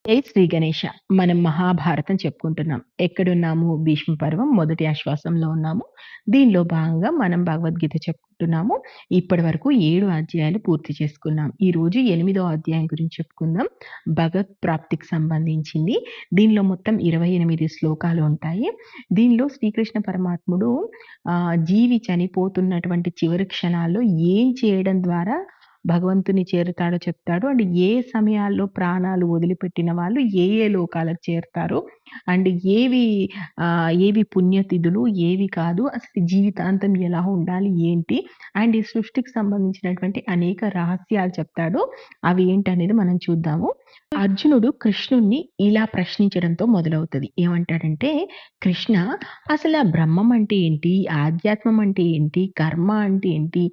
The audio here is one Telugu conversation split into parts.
జై శ్రీ గణేష. మనం మహాభారతం చెప్పుకుంటున్నాం. ఎక్కడున్నాము? భీష్మ పర్వం మొదటి ఆశ్వాసంలో ఉన్నాము. దీనిలో భాగంగా మనం భగవద్గీత చెప్పుకుంటున్నాము. ఇప్పటివరకు 7 అధ్యాయాలు పూర్తి చేసుకున్నాం. ఈరోజు 8దో అధ్యాయం గురించి చెప్పుకుందాం. భగవత్ ప్రాప్తికి సంబంధించింది. దీనిలో మొత్తం 28 శ్లోకాలు ఉంటాయి. దీనిలో శ్రీకృష్ణ పరమాత్ముడు జీవి చనిపోతున్నటువంటి చివరి క్షణాల్లో ఏం చేయడం ద్వారా భగవంతుని చేరుతాడో చెప్తాడు. అండ్ ఏ సమయాల్లో ప్రాణాలు వదిలిపెట్టిన వాళ్ళు ఏ లోకాలకు చేరుతారు. అండ్ ఏవి పుణ్యతిథులు, ఏవి కాదు. అసలు జీవితాంతం ఎలా ఉండాలి, ఏంటి? అండ్ ఈ సృష్టికి సంబంధించినటువంటి అనేక రహస్యాలు చెప్తాడు. అవి ఏంటనేది మనం చూద్దాము. అర్జునుడు కృష్ణుడిని ఇలా ప్రశ్నించడంతో మొదలవుతది. ఏమంటాడంటే, కృష్ణ, అసల బ్రహ్మం అంటే ఏంటి? ఆధ్యాత్మం అంటే ఏంటి? కర్మ అంటే ఏంటి?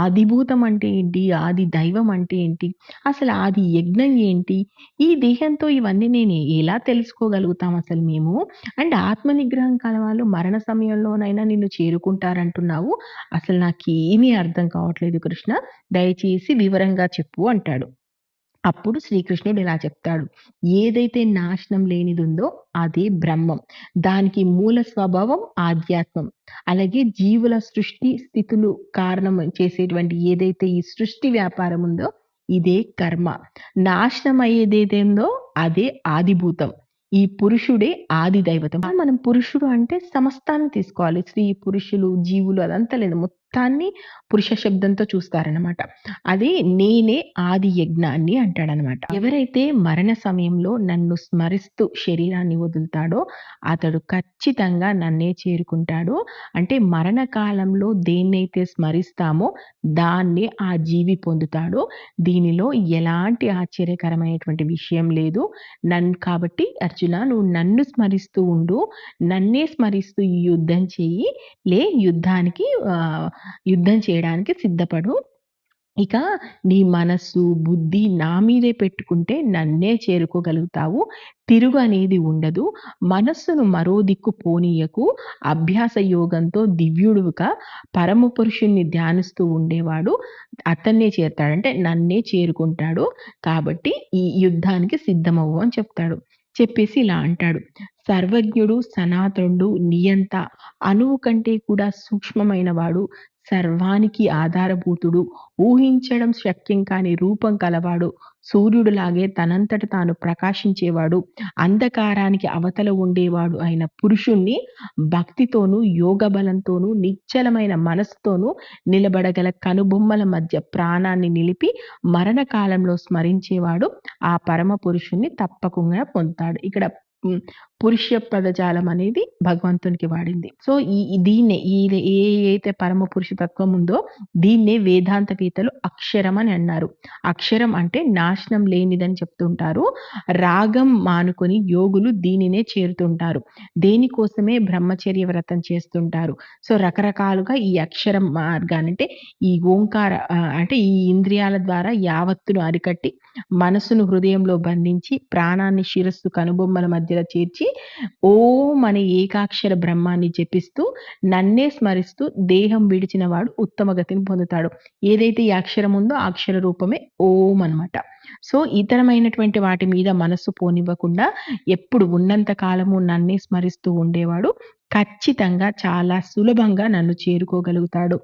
ఆదిభూతం అంటే ఏంటి? ఆది దైవం అంటే ఏంటి? అసలు ఆది యజ్ఞం ఏంటి? ఈ దేహంతో ఇవన్నీ నేను ఎలా తెలుసుకోగలుగుతాం అసలు మేము? అండ్ ఆత్మ నిగ్రహం కలవాళ్ళు మరణ సమయంలోనైనా నిన్ను చేరుకుంటారంటున్నావు. అసలు నాకేమీ అర్థం కావట్లేదు కృష్ణ. దయచేసి వివరంగా చెప్పు అంటాడు. అప్పుడు శ్రీకృష్ణుడు ఇలా చెప్తాడు. ఏదైతే నాశనం లేనిదుందో అదే బ్రహ్మం. దానికి మూల స్వభావం ఆధ్యాత్మం. అలాగే జీవుల సృష్టి స్థితులు కారణం చేసేటువంటి ఏదైతే ఈ సృష్టి వ్యాపారం ఉందో ఇదే కర్మ. నాశనం అయ్యేదేదేందో అదే ఆదిభూతం. ఈ పురుషుడే ఆది దైవతం. మనం పురుషుడు అంటే సమస్తాన్ని తీసుకోవాలి. స్త్రీ, పురుషులు, జీవులు అదంతా లేదు. మొత్తాన్ని పురుష శబ్దంతో చూస్తారనమాట. అదే నేనే ఆది యజ్ఞాన్ని అంటాడనమాట. ఎవరైతే మరణ సమయంలో నన్ను స్మరిస్తూ శరీరాన్ని వదులుతాడో అతడు ఖచ్చితంగా నన్నే చేరుకుంటాడు. అంటే మరణ కాలంలో దేన్నైతే స్మరిస్తామో దాన్నే ఆ జీవి పొందుతాడు. దీనిలో ఎలాంటి ఆశ్చర్యకరమైనటువంటి విషయం లేదు. కాబట్టి అర్జున, నువ్వు నన్ను స్మరిస్తూ ఉండు. నన్నే స్మరిస్తూ ఈ యుద్ధం చెయ్యి. యుద్ధం చేయడానికి సిద్ధపడు. ఇక నీ మనస్సు, బుద్ధి నా మీదే పెట్టుకుంటే నన్నే చేరుకోగలుగుతావు. తిరుగు అనేది ఉండదు. మనస్సును మరో దిక్కు పోనీయకు. అభ్యాస యోగంతో దివ్యుడుగా పరమ పురుషుణ్ణి ధ్యానిస్తూ ఉండేవాడు అతన్నే చేరుతాడు. అంటే నన్నే చేరుకుంటాడు. కాబట్టి ఈ యుద్ధానికి సిద్ధమవ్వు అని చెప్తాడు. చెప్పేసి ఇలా అంటాడు. సర్వజ్ఞుడు, సనాతనుడు, నియంత, అణువు కంటే కూడా సూక్ష్మమైన వాడు, సర్వానికి ఆధారభూతుడు, ఊహించడం శక్యం కాని రూపం కలవాడు, సూర్యుడులాగే తనంతట తాను ప్రకాశించేవాడు, అంధకారానికి అవతల ఉండేవాడు అయిన పురుషుణ్ణి భక్తితోనూ, యోగ బలంతోనూ, నిశ్చలమైన మనసుతోనూ నిలబడగల కనుబొమ్మల మధ్య ప్రాణాన్ని నిలిపి మరణకాలంలో స్మరించేవాడు ఆ పరమ పురుషుణ్ణి తప్పకుండా పొందుతాడు. ఇక్కడ పురుష పదజాలం అనేది భగవంతునికి వాడింది. సో దీన్నే అయితే పరమ పురుష తత్వం ఉందో దీన్నే వేదాంతవేత్తలు అక్షరం అని అన్నారు. అక్షరం అంటే నాశనం లేనిదని చెప్తుంటారు. రాగం మానుకొని యోగులు దీనినే చేరుతుంటారు. దేనికోసమే బ్రహ్మచర్య వ్రతం చేస్తుంటారు. సో రకరకాలుగా ఈ అక్షరం మార్గాన్ని అంటే ఈ ఓంకార అంటే ఈ ఇంద్రియాల ద్వారా యావత్తును అరికట్టి మనసును హృదయంలో బంధించి ప్రాణాన్ని శిరస్సు కనుబొమ్మల మధ్యలో చేర్చి ఓం అనే ఏకాక్షర బ్రహ్మాన్ని జపిస్తూ నన్నే స్మరిస్తూ దేహం విడిచిన వాడు ఉత్తమ గతిని పొందుతాడు. ఏదైతే ఈ అక్షరం ఉందో ఆ అక్షర రూపమే ఓం అన్నమాట. సో ఇతరమైనటువంటి వాటి మీద మనస్సు పోనివ్వకుండా ఎప్పుడు ఉన్నంత కాలము నన్నే స్మరిస్తూ ఉండేవాడు ఖచ్చితంగా చాలా సులభంగా నన్ను చేరుకోగలుగుతాడు.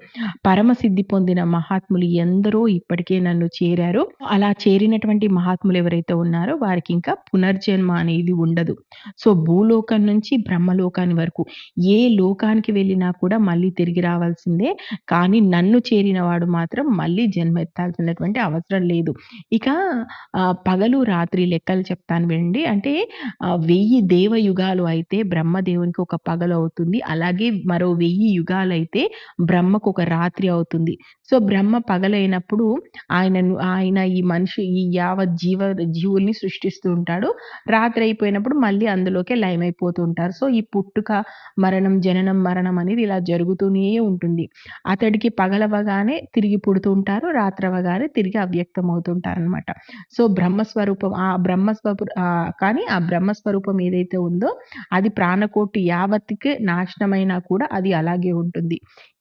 పరమసిద్ధి పొందిన మహాత్ములు ఎందరో ఇప్పటికే నన్ను చేరారు. అలా చేరినటువంటి మహాత్ములు ఎవరైతే ఉన్నారో వారికి ఇంకా పునర్జన్మ అనేది ఉండదు. సో భూలోకం నుంచి బ్రహ్మలోకాని వరకు ఏ లోకానికి వెళ్ళినా కూడా మళ్ళీ తిరిగి రావాల్సిందే. కానీ నన్ను చేరిన వాడు మాత్రం మళ్ళీ జన్మ ఎత్తాల్సినటువంటి అవసరం లేదు. ఇక పగలు రాత్రి లెక్కలు చెప్తాను వినండి. అంటే 1000 దేవయుగాలు అయితే బ్రహ్మదేవునికి ఒక పగలు అవుతుంది. అలాగే మరో 1000 యుగాలైతే బ్రహ్మకు ఒక రాత్రి అవుతుంది. సో బ్రహ్మ పగలైనప్పుడు ఆయన ఈ యావత్ జీవుల్ని సృష్టిస్తూ ఉంటాడు. రాత్రి అయిపోయినప్పుడు మళ్ళీ అందులోకే లయమైపోతూ ఉంటారు. సో ఈ పుట్టుక, మరణం, జననం, మరణం అనేది ఇలా జరుగుతూనే ఉంటుంది. అతడికి పగలవగానే తిరిగి పుడుతూ ఉంటారు. రాత్రవగానే తిరిగి అవ్యక్తం అవుతుంటారనమాట. సో బ్రహ్మస్వరూపం కానీ ఆ బ్రహ్మస్వరూపం ఏదైతే ఉందో అది ప్రాణకోటి యావత్తుకి నాశనమైనా కూడా అది అలాగే ఉంటుంది.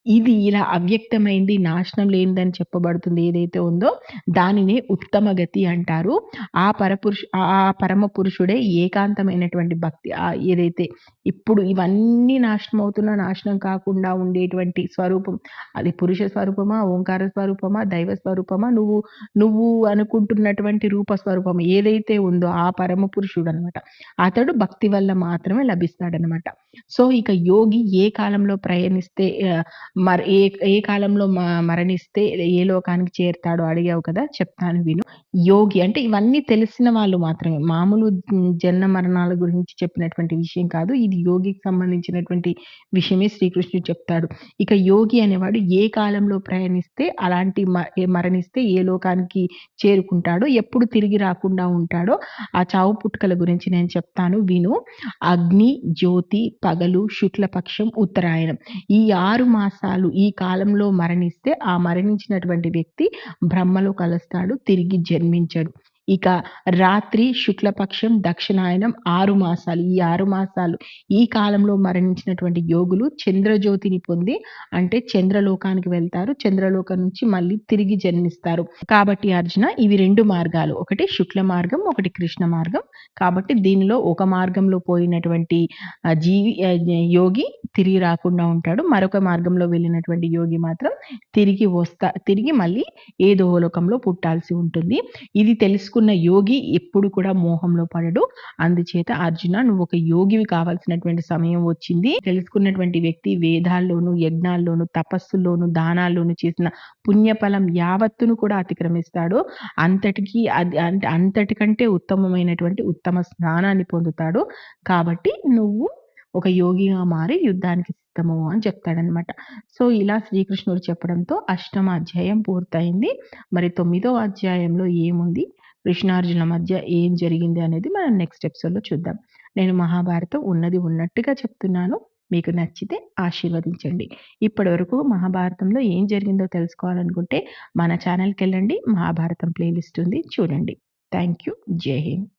ఇది ఇలా అవ్యక్తమైంది, నాశనం లేనిదని చెప్పబడుతుంది ఏదైతే ఉందో, దానినే ఉత్తమ గతి అంటారు. ఆ పరమ పురుషుడే ఏకాంతమైనటువంటి భక్తి. ఏదైతే ఇప్పుడు ఇవన్నీ నాశనమవుతున్నా, నాశనం కాకుండా ఉండేటువంటి స్వరూపం, అది పురుష స్వరూపమా, ఓంకార స్వరూపమా, దైవ స్వరూపమా, నువ్వు నువ్వు అనుకుంటున్నటువంటి రూప స్వరూపం ఏదైతే ఉందో ఆ పరమ పురుషుడనమాట. అతడు భక్తి వల్ల మాత్రమే లభిస్తాడనమాట. సో, ఇక యోగి ఏ కాలంలో ప్రయాణిస్తే మరి ఏ ఏ కాలంలో మరణిస్తే ఏ లోకానికి చేరతాడో అడిగావు కదా! చెప్తాను విను. యోగి అంటే ఇవన్నీ తెలిసిన వాళ్ళు మాత్రమే. మామూలు జనన మరణాల గురించి చెప్పినటువంటి విషయం కాదు. ఇది యోగికి సంబంధించినటువంటి విషయమే శ్రీకృష్ణుడు చెప్తాడు. ఇక యోగి అనేవాడు ఏ కాలంలో ప్రయాణిస్తే అలాంటి మరణిస్తే ఏ లోకానికి చేరుకుంటాడో, ఎప్పుడు తిరిగి రాకుండా ఉంటాడో, ఆ చావు పుట్టుకల గురించి నేను చెప్తాను విను. అగ్ని, జ్యోతి, పగలు, శుక్లపక్షం, ఉత్తరాయణం. ఈ 6 మాసాలు ఈ కాలంలో మరణిస్తే ఆ మరణించినటువంటి వ్యక్తి బ్రహ్మలో కలుస్తాడు. తిరిగి జన్మించడు. ఇక రాత్రి, శుక్లపక్షం, దక్షిణాయనం 6 మాసాలు. ఈ 6 మాసాలు ఈ కాలంలో మరణించినటువంటి యోగులు చంద్రజ్యోతిని పొంది అంటే చంద్రలోకానికి వెళ్తారు. చంద్రలోకం నుంచి మళ్ళీ తిరిగి జన్మిస్తారు. కాబట్టి అర్జున ఇవి 2 మార్గాలు. ఒకటి శుక్ల మార్గం, ఒకటి కృష్ణ మార్గం. కాబట్టి దీనిలో ఒక మార్గంలో పోయినటువంటి యోగి తిరిగి రాకుండా ఉంటాడు. మరొక మార్గంలో వెళ్ళినటువంటి యోగి మాత్రం తిరిగి మళ్ళీ ఏదో లోకంలో పుట్టాల్సి ఉంటుంది. ఇది తెలుసుకున్న యోగి ఎప్పుడు కూడా మోహంలో పడడు. అందుచేత అర్జున నువ్వు ఒక యోగివి కావాల్సినటువంటి సమయం వచ్చింది. తెలుసుకున్నటువంటి వ్యక్తి వేదాల్లోను, యజ్ఞాల్లోను, తపస్సుల్లోను, దానాల్లోను చేసిన పుణ్యఫలం యావత్తును కూడా అతిక్రమిస్తాడు. అంతటికంటే ఉత్తమమైనటువంటి ఉత్తమ స్నానాన్ని పొందుతాడు. కాబట్టి నువ్వు ఒక యోగిగా మారి యుద్ధానికి సిద్ధము అని చెప్తాడనమాట. సో, ఇలా శ్రీకృష్ణుడు చెప్పడంతో 8వ అధ్యాయం పూర్తయింది. మరి 9వ అధ్యాయంలో ఏముంది? కృష్ణార్జునుల మధ్య ఏం జరిగింది అనేది మనం నెక్స్ట్ ఎపిసోడ్‌లో చూద్దాం. నేను మహాభారతం ఉన్నది ఉన్నట్టుగా చెప్తున్నాను. మీకు నచ్చితే ఆశీర్వదించండి. ఇప్పటివరకు మహాభారతంలో ఏం జరిగిందో తెలుసుకోవాలనుకుంటే మన ఛానెల్‌కెళ్ళండి. మహాభారతం ప్లేలిస్ట్ ఉంది చూడండి. Thank you. జై హింద్.